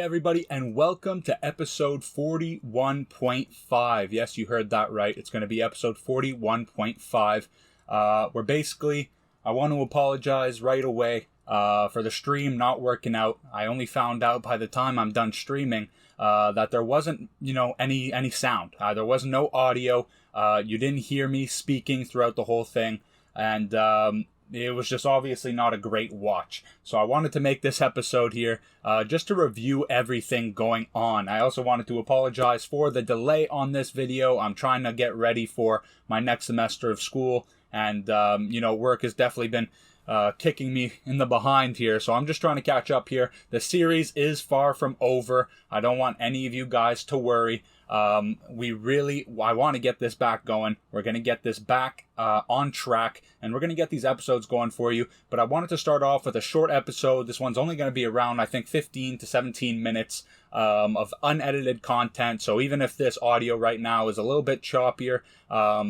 everybody, and welcome to episode 41.5. Yes, you heard that right. It's going to be episode 41.5. Where basically, I want to apologize right away for the stream not working out. I only found out by the time I'm done streaming that there wasn't, any sound. There was no audio. You didn't hear me speaking throughout the whole thing, and it was just obviously not a great watch. So I wanted to make this episode here just to review everything going on. I also wanted to apologize for the delay on this video. I'm trying to get ready for my next semester of school, and work has definitely been kicking me in the behind here. So I'm just trying to catch up here. The series is far from over. I don't want any of you guys to worry. I want to get this back going. We're going to get this back on track, and we're going to get these episodes going for you. But I wanted to start off with a short episode. This one's only going to be around, I think, 15 to 17 minutes of unedited content. So even if this audio right now is a little bit choppier,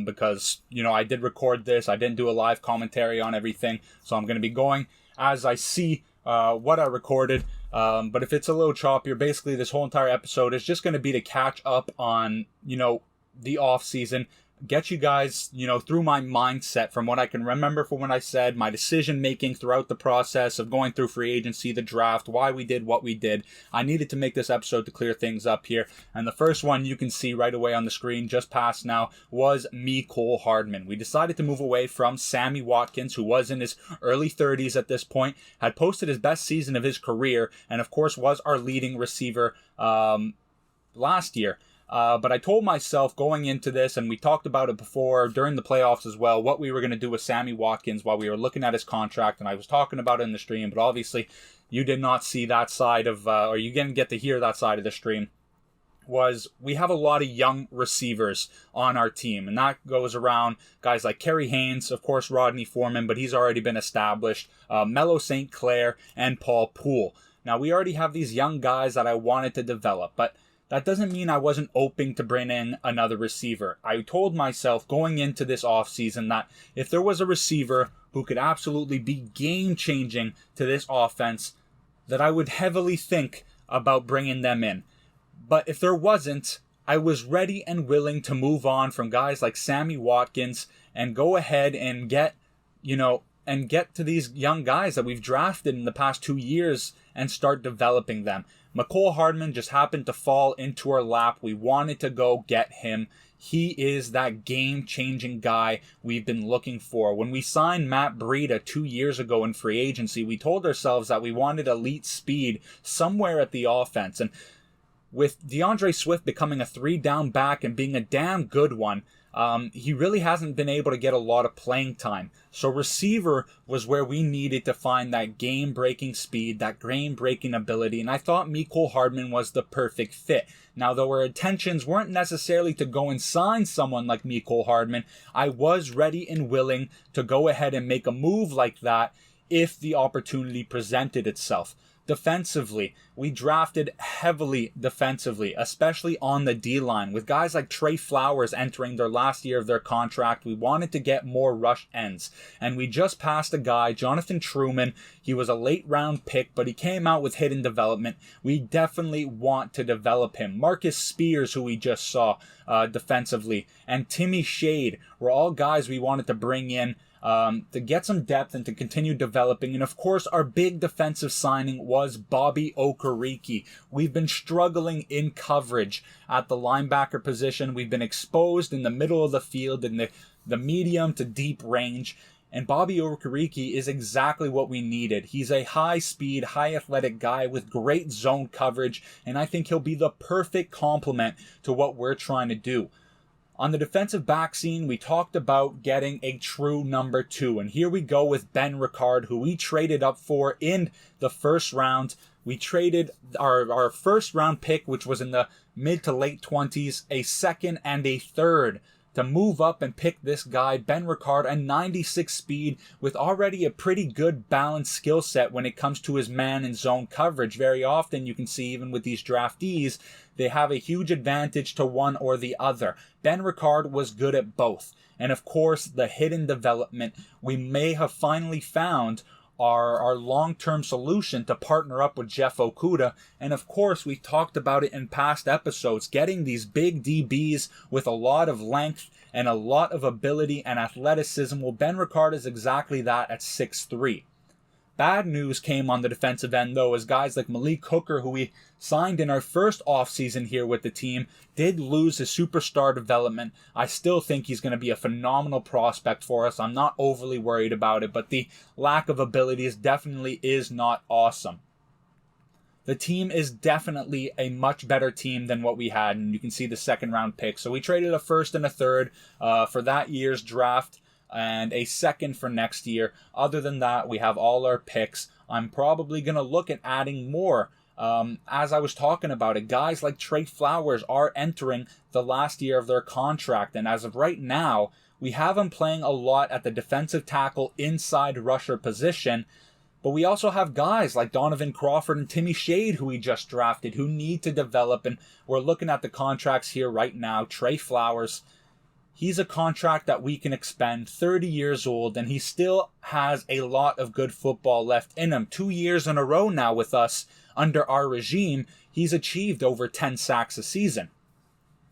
because, I did record this, I didn't do a live commentary on everything. So I'm going to be going as I see what I recorded. But if it's a little choppier, basically this whole entire episode is just going to be to catch up on, the off season, get you guys, through my mindset from what I can remember from when I said, my decision making throughout the process of going through free agency, the draft, why we did what we did. I needed to make this episode to clear things up here. And the first one you can see right away on the screen, just past now, was Mecole Hardman. We decided to move away from Sammy Watkins, who was in his early 30s at this point, had posted his best season of his career, and of course was our leading receiver last year. But I told myself going into this, and we talked about it before during the playoffs as well, what we were going to do with Sammy Watkins while we were looking at his contract, and I was talking about it in the stream, but obviously you did not see that side of, or you didn't get to hear that side of the stream, was we have a lot of young receivers on our team, and that goes around guys like Kerry Haynes, of course Rodney Foreman, but he's already been established, Melo St. Clair, and Paul Poole. Now we already have these young guys that I wanted to develop, but that doesn't mean I wasn't open to bring in another receiver. I told myself going into this offseason that if there was a receiver who could absolutely be game-changing to this offense, that I would heavily think about bringing them in. But if there wasn't, I was ready and willing to move on from guys like Sammy Watkins and go ahead and get to these young guys that we've drafted in the past 2 years and start developing them. Mecole Hardman just happened to fall into our lap. We wanted to go get him. He is that game-changing guy we've been looking for. When we signed Matt Breida 2 years ago in free agency, we told ourselves that we wanted elite speed somewhere at the offense. And with DeAndre Swift becoming a 3-down back and being a damn good one, he really hasn't been able to get a lot of playing time. So receiver was where we needed to find that game-breaking speed, that game-breaking ability, and I thought Mecole Hardman was the perfect fit. Now, though our intentions weren't necessarily to go and sign someone like Mecole Hardman, I was ready and willing to go ahead and make a move like that if the opportunity presented itself. Defensively, we drafted heavily defensively, especially on the D-line. With guys like Trey Flowers entering their last year of their contract, we wanted to get more rush ends. And we just passed a guy, Jonathan Truman. He was a late round pick, but he came out with hidden development. We definitely want to develop him. Marcus Spears, who we just saw defensively, and Timmy Shade were all guys we wanted to bring in to get some depth and to continue developing. And of course, our big defensive signing was Bobby Okereke. We've been struggling in coverage at the linebacker position. We've been exposed in the middle of the field in the medium to deep range. And Bobby Okereke is exactly what we needed. He's a high-speed, high-athletic guy with great zone coverage, and I think he'll be the perfect complement to what we're trying to do. On the defensive back scene, we talked about getting a true number 2. And here we go with Ben Ricard, who we traded up for in the first round. We traded our first round pick, which was in the mid to late 20s, a second and a third to move up and pick this guy, Ben Ricard, a 96 speed with already a pretty good balanced skill set when it comes to his man and zone coverage. Very often you can see even with these draftees, they have a huge advantage to one or the other. Ben Ricard was good at both. And of course, the hidden development, we may have finally found our long-term solution to partner up with Jeff Okudah. And of course, we talked about it in past episodes, getting these big DBs with a lot of length and a lot of ability and athleticism. Well, Ben Ricard is exactly that at 6'3". Bad news came on the defensive end, though, as guys like Malik Hooker, who we signed in our first offseason here with the team, did lose his superstar development. I still think he's going to be a phenomenal prospect for us. I'm not overly worried about it, but the lack of abilities definitely is not awesome. The team is definitely a much better team than what we had, and you can see the second-round pick. So we traded a first and a third for that year's draft, and a second for next year. Other than that, we have all our picks. I'm probably going to look at adding more. As I was talking about it, guys like Trey Flowers are entering the last year of their contract. And as of right now, we have him playing a lot at the defensive tackle inside rusher position. But we also have guys like Donovan Crawford and Timmy Shade, who we just drafted, who need to develop. And we're looking at the contracts here right now. Trey Flowers, he's a contract that we can expend, 30 years old, and he still has a lot of good football left in him. 2 years in a row now with us under our regime, he's achieved over 10 sacks a season.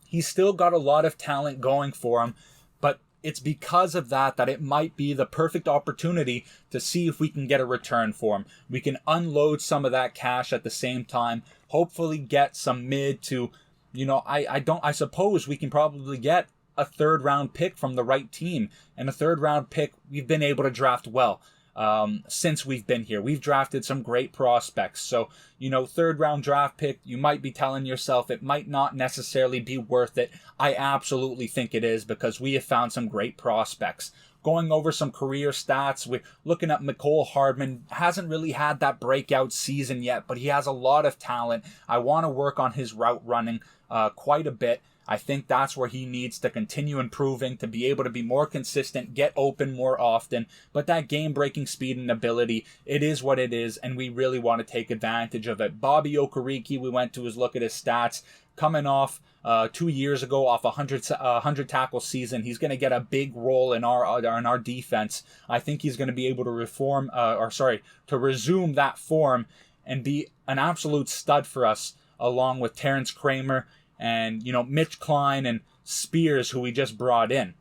He's still got a lot of talent going for him, but it's because of that it might be the perfect opportunity to see if we can get a return for him. We can unload some of that cash at the same time, hopefully get some mid to, I suppose we can probably get a third-round pick from the right team. And a third-round pick, we've been able to draft well since we've been here. We've drafted some great prospects. So, third-round draft pick, you might be telling yourself it might not necessarily be worth it. I absolutely think it is, because we have found some great prospects. Going over some career stats, we're looking at Mecole Hardman. Hasn't really had that breakout season yet, but he has a lot of talent. I want to work on his route running quite a bit. I think that's where he needs to continue improving, to be able to be more consistent, get open more often. But that game-breaking speed and ability, it is what it is, and we really want to take advantage of it. Bobby Okereke, we went to his look at his stats, coming off 2 years ago off a 100 tackle season. He's going to get a big role in our defense. I think he's going to be able to to resume that form and be an absolute stud for us, along with Terrence Kramer and, Mitch Klein and Spears, who we just brought in.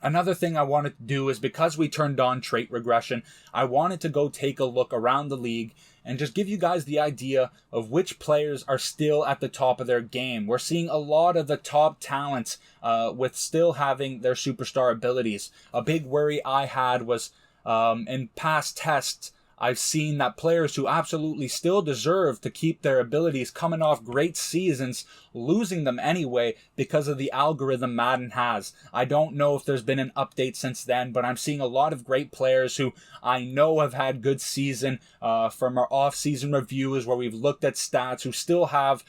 Another thing I wanted to do is, because we turned on trait regression, I wanted to go take a look around the league and just give you guys the idea of which players are still at the top of their game. We're seeing a lot of the top talents with still having their superstar abilities. A big worry I had was in past tests, I've seen that players who absolutely still deserve to keep their abilities coming off great seasons, losing them anyway because of the algorithm Madden has. I don't know if there's been an update since then, but I'm seeing a lot of great players who I know have had good season from our off-season reviews where we've looked at stats, who still have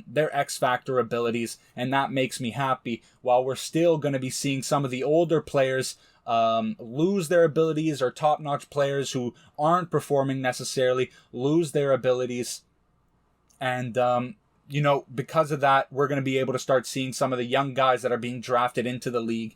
their X-Factor abilities, and that makes me happy, while we're still going to be seeing some of the older players lose their abilities, or top-notch players who aren't performing necessarily lose their abilities. And, because of that, we're going to be able to start seeing some of the young guys that are being drafted into the league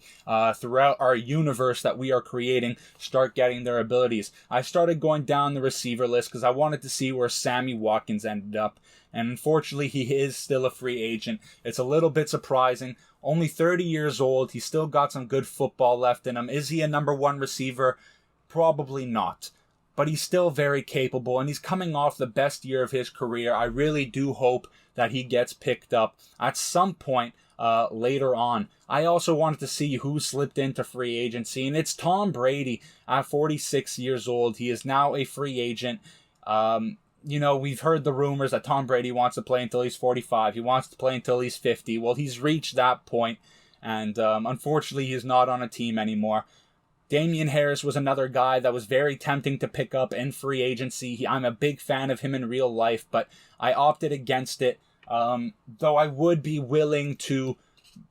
throughout our universe that we are creating start getting their abilities. I started going down the receiver list because I wanted to see where Sammy Watkins ended up. And unfortunately, he is still a free agent. It's a little bit surprising. Only 30 years old. He's still got some good football left in him. Is he a number one receiver? Probably not. But he's still very capable, and he's coming off the best year of his career. I really do hope that he gets picked up at some point later on. I also wanted to see who slipped into free agency, and it's Tom Brady at 46 years old. He is now a free agent. We've heard the rumors that Tom Brady wants to play until he's 45. He wants to play until he's 50. Well, he's reached that point, and unfortunately, he's not on a team anymore. Damian Harris was another guy that was very tempting to pick up in free agency. I'm a big fan of him in real life, but I opted against it, though I would be willing to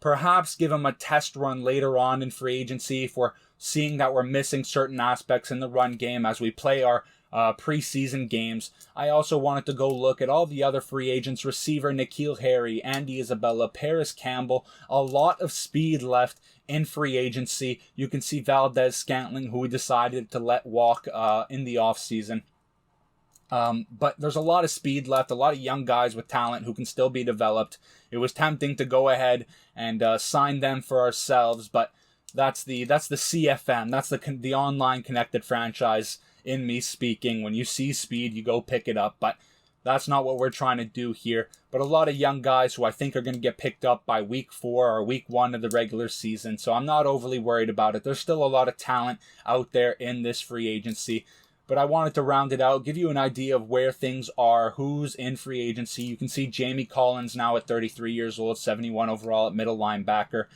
perhaps give him a test run later on in free agency if we're seeing that we're missing certain aspects in the run game as we play our preseason games. I also wanted to go look at all the other free agents: receiver N'Keal Harry, Andy Isabella, Paris Campbell. A lot of speed left in free agency. You can see Valdez-Scantling, who we decided to let walk in the offseason. But there's a lot of speed left, a lot of young guys with talent who can still be developed. It was tempting to go ahead and sign them for ourselves, but that's the CFM. That's the online connected franchise in me speaking. When you see speed, you go pick it up, but that's not what we're trying to do here. But a lot of young guys who I think are going to get picked up by week 4 or week 1 of the regular season, so I'm not overly worried about it. There's still a lot of talent out there in this free agency. But I wanted to round it out, give you an idea of where things are, who's in free agency. You can see Jamie Collins now at 33 years old, 71 overall at middle linebacker.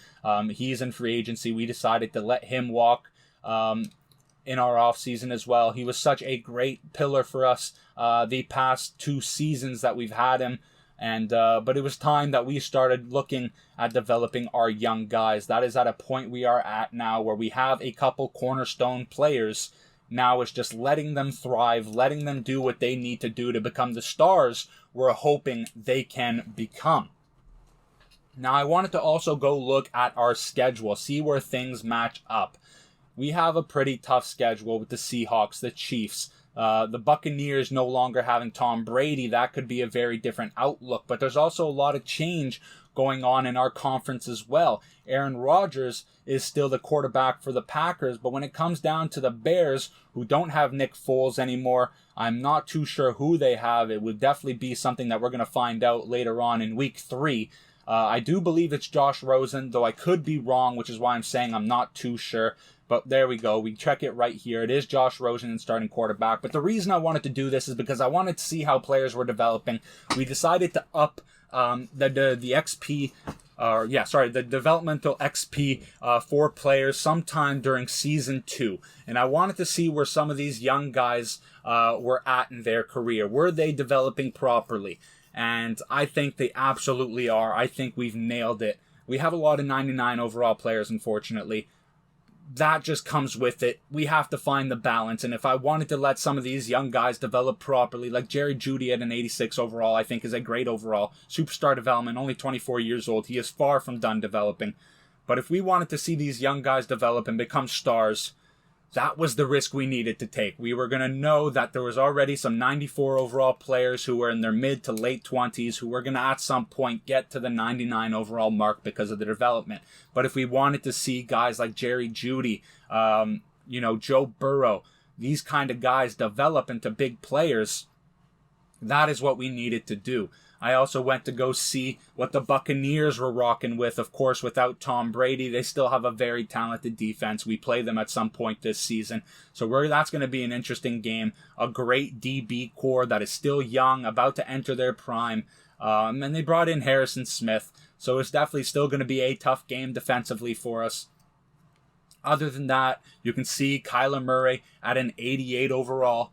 He's in free agency. We decided to let him walk in our offseason as well. He was such a great pillar for us the past 2 seasons that we've had him. But it was time that we started looking at developing our young guys. That is at a point we are at now where we have a couple cornerstone players. Now it's just letting them thrive, letting them do what they need to do to become the stars we're hoping they can become. Now, I wanted to also go look at our schedule, see where things match up. We have a pretty tough schedule with the Seahawks, the Chiefs, the Buccaneers no longer having Tom Brady. That could be a very different outlook, but there's also a lot of change going on in our conference as well. Aaron Rodgers is still the quarterback for the Packers, but when it comes down to the Bears, who don't have Nick Foles anymore, I'm not too sure who they have. It would definitely be something that we're going to find out later on in week 3. I do believe it's Josh Rosen, though I could be wrong, which is why I'm saying I'm not too sure. But there we go. We check it right here. It is Josh Rosen in starting quarterback. But the reason I wanted to do this is because I wanted to see how players were developing. We decided to up the XP, the developmental XP for players sometime during season 2. And I wanted to see where some of these young guys were at in their career. Were they developing properly? And I think they absolutely are. I think we've nailed it. We have a lot of 99 overall players, unfortunately. That just comes with it. We have to find the balance. And if I wanted to let some of these young guys develop properly, like Jerry Jeudy at an 86 overall, I think is a great overall. Superstar development, only 24 years old. He is far from done developing. But if we wanted to see these young guys develop and become stars, that was the risk we needed to take. We were going to know that there was already some 94 overall players who were in their mid to late 20s who were going to at some point get to the 99 overall mark because of the development. But if we wanted to see guys like Jerry Jeudy, Joe Burrow, these kind of guys develop into big players, that is what we needed to do. I also went to go see what the Buccaneers were rocking with. Of course, without Tom Brady, they still have a very talented defense. We play them at some point this season. So that's going to be an interesting game. A great DB core that is still young, about to enter their prime. And they brought in Harrison Smith. So it's definitely still going to be a tough game defensively for us. Other than that, you can see Kyler Murray at an 88 overall.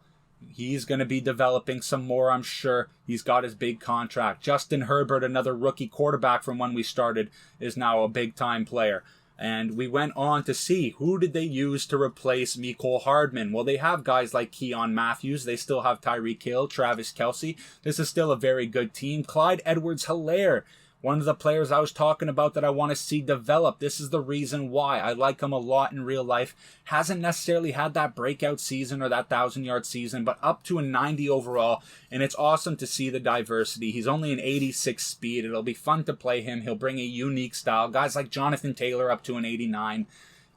He's going to be developing some more, I'm sure. He's got his big contract. Justin Herbert, another rookie quarterback from when we started, is now a big-time player. And we went on to see who did they use to replace Mecole Hardman. Well, they have guys like Keon Matthews. They still have Tyreek Hill, Travis Kelce. This is still a very good team. Clyde Edwards-Helaire, one of the players I was talking about that I want to see develop. This is the reason why. I like him a lot in real life. Hasn't necessarily had that breakout season or that 1,000-yard season, but up to a 90 overall, and it's awesome to see the diversity. He's only an 86 speed. It'll be fun to play him. He'll bring a unique style. Guys like Jonathan Taylor up to an 89.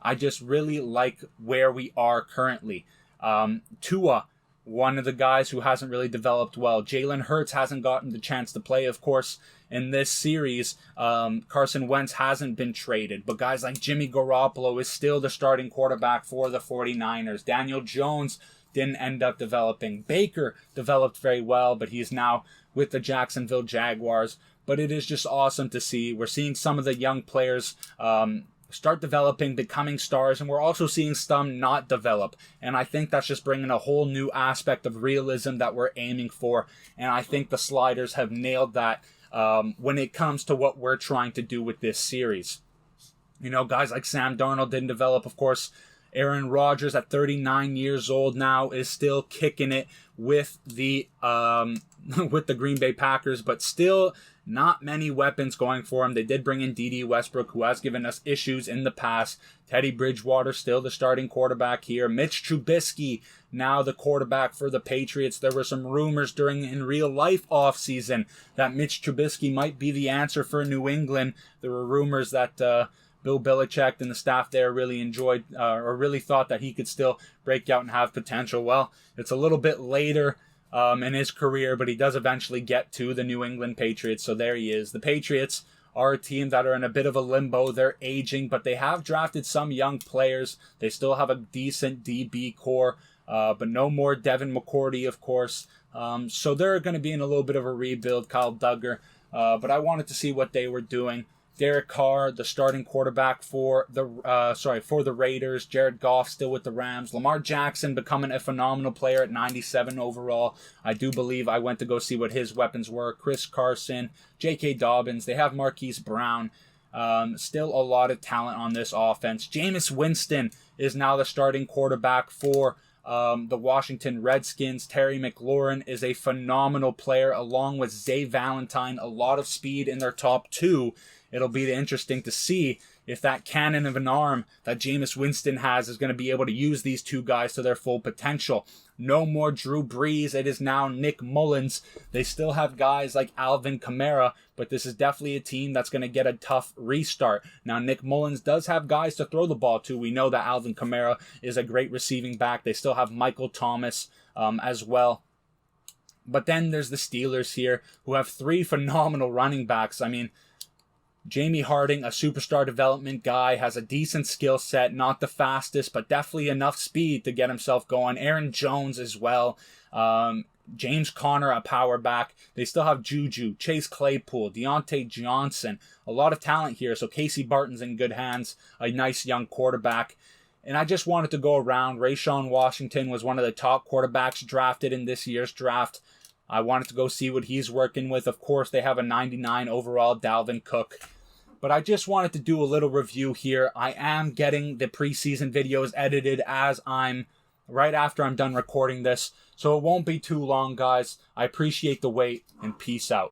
I just really like where we are currently. Tua, one of the guys who hasn't really developed well. Jalen Hurts hasn't gotten the chance to play, of course, in this series. Carson Wentz hasn't been traded, but guys like Jimmy Garoppolo is still the starting quarterback for the 49ers. Daniel Jones didn't end up developing. Baker developed very well, but he's now with the Jacksonville Jaguars. But it is just awesome to see. We're seeing some of the young players start developing, becoming stars, and we're also seeing some not develop. And I think that's just bringing a whole new aspect of realism that we're aiming for. And I think the Sliders have nailed that when it comes to what we're trying to do with this series. You know, guys like Sam Darnold didn't develop, of course. Aaron Rodgers at 39 years old now is still kicking it with the with the Green Bay Packers, but still not many weapons going for him. They did bring in D.D. Westbrook, who has given us issues in the past. Teddy Bridgewater still the starting quarterback here. Mitch Trubisky now the quarterback for the Patriots. There were some rumors in real life offseason that Mitch Trubisky might be the answer for New England. There were rumors that Bill Belichick and the staff there really enjoyed or really thought that he could still break out and have potential. Well, it's a little bit later in his career, but he does eventually get to the New England Patriots. So there he is. The Patriots are a team that are in a bit of a limbo. They're aging, but they have drafted some young players. They still have a decent DB core, but no more Devin McCourty, of course. So they're going to be in a little bit of a rebuild, Kyle Duggar. But I wanted to see what they were doing. Derek Carr, the starting quarterback for the Raiders. Jared Goff still with the Rams. Lamar Jackson becoming a phenomenal player at 97 overall. I do believe I went to go see what his weapons were. Chris Carson, J.K. Dobbins. They have Marquise Brown. Still a lot of talent on this offense. Jameis Winston is now the starting quarterback for the Washington Redskins. Terry McLaurin is a phenomenal player along with Zay Valentine. A lot of speed in their top two. It'll be interesting to see if that cannon of an arm that Jameis Winston has is going to be able to use these two guys to their full potential. No more Drew Brees. It is now Nick Mullins. They still have guys like Alvin Kamara, but this is definitely a team that's going to get a tough restart. Now, Nick Mullins does have guys to throw the ball to. We know that Alvin Kamara is a great receiving back. They still have Michael Thomas as well. But then there's the Steelers here, who have three phenomenal running backs. I mean, Jamie Harding, a superstar development guy, has a decent skill set, not the fastest, but definitely enough speed to get himself going. Aaron Jones as well. James Conner, a power back. They still have Juju, Chase Claypool, Deontay Johnson. A lot of talent here, so Casey Barton's in good hands. A nice young quarterback. And I just wanted to go around. Rashawn Washington was one of the top quarterbacks drafted in this year's draft. I wanted to go see what he's working with. Of course, they have a 99 overall Dalvin Cook. But I just wanted to do a little review here. I am getting the preseason videos edited right after I'm done recording this. So it won't be too long, guys. I appreciate the wait, and peace out.